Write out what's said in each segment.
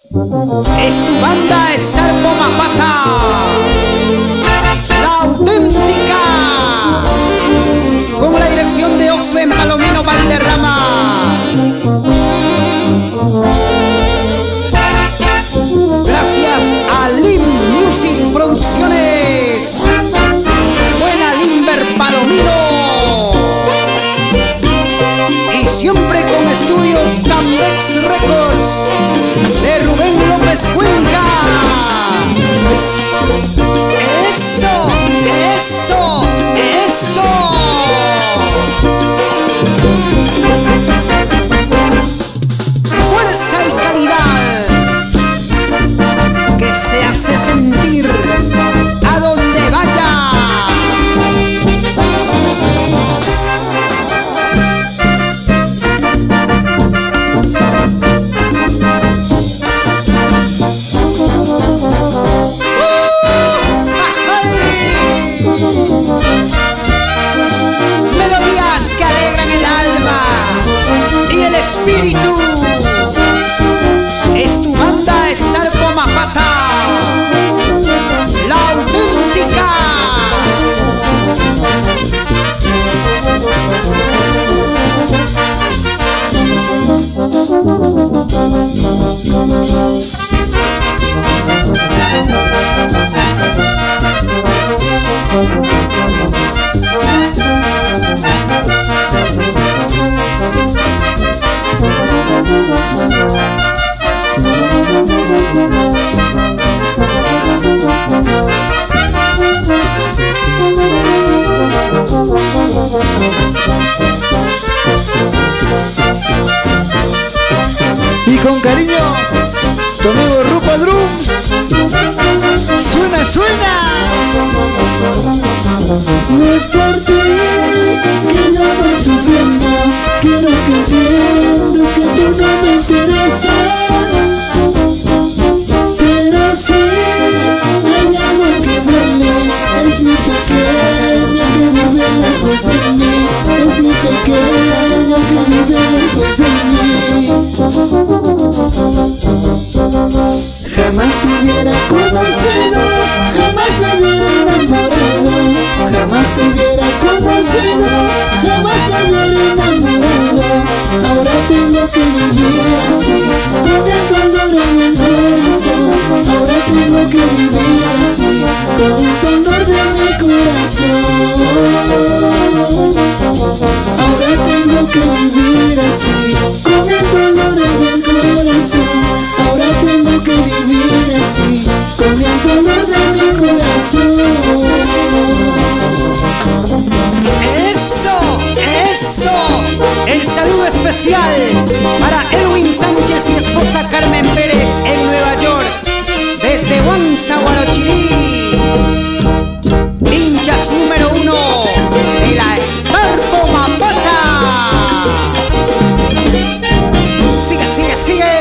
Es tu banda Estarpo Mapata, la auténtica, con la dirección de Osben Palomino Valderrama. Gracias a Lim Music Producciones. Buena Limber Palomino. Y siempre con estudios Cambex Records de Rubén López Cuenca. Eso, eso, eso. Fuerza y calidad que se hace sentir a donde vaya. Melodías que alegran el alma y el espíritu. Es tu banda Estarpo Mapata, la auténtica. Y con cariño, tu amigo Rupa Drums. Suena, suena. No es por ti que yo voy sufriendo. Quiero que entiendas que tú no me interesas. Pero sí, hay algo que duele. Es mi pequeño que vive lejos de mí. Es mi pequeño que vive lejos de mí. Jamás te hubiera conocido, jamás me hubiera enamorado. Jamás te hubiera conocido, jamás me hubiera enamorado. Ahora tengo que vivir así, con el dolor en el corazón. Ahora tengo que vivir así, con el dolor de mi corazón. Ahora tengo que vivir así, con el dolor en el corazón. Ahora tengo que vivir así, con el dolor de mi corazón. Eso, eso. El saludo especial para Edwin Sánchez y esposa Carmen Pérez en Nueva York, desde Guanza, Guarochirí. Hinchas número 1 de la Estarpo Mapata. Sigue, sigue, sigue.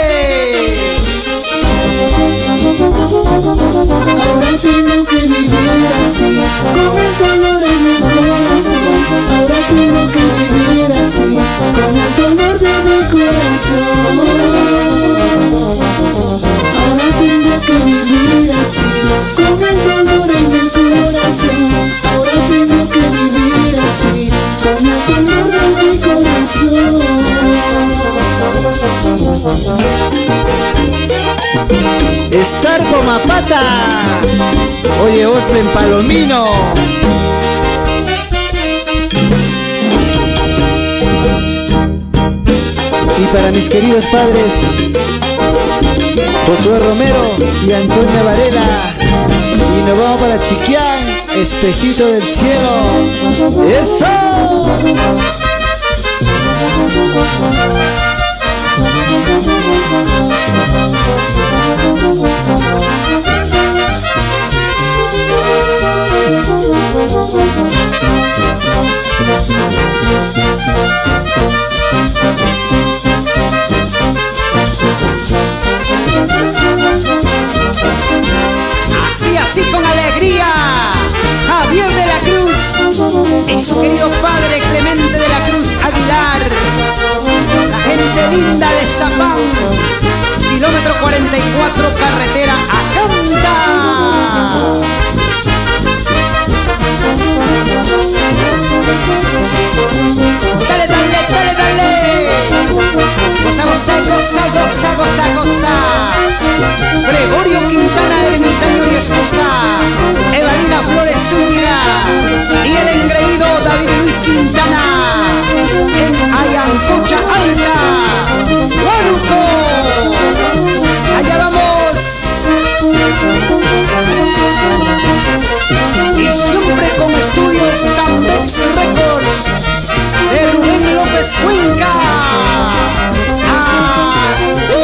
Ahora tengo que vivir así, con el dolor en el corazón. Ahora tengo que vivir así, con el dolor de mi corazón. Ahora tengo que vivir así, con el dolor en el corazón. Ahora tengo que vivir así, con el dolor de mi corazón. Estarpo Mapata. Oye, Osben Palomino. Y para mis queridos padres, Josué Romero y Antonia Varela. Y nos vamos para Chiquián, Espejito del Cielo. ¡Eso! Así, así con alegría, Javier de la Cruz y su querido padre Clemente de la Cruz Aguilar, la gente linda de Zapán, kilómetro 44 carretera a Canta. Dale, dale, dale, dale. Goza, goza, goza, goza, goza, goza. Gregorio Quintana, ermitaño y esposa. Evalina Flores Zúñiga. Y el engreído David Luis Quintana. En Ayancocha Alta, Huánuco. Allá vamos. Y siempre con estudios Campex Records de Rubén López Cuenca. Así.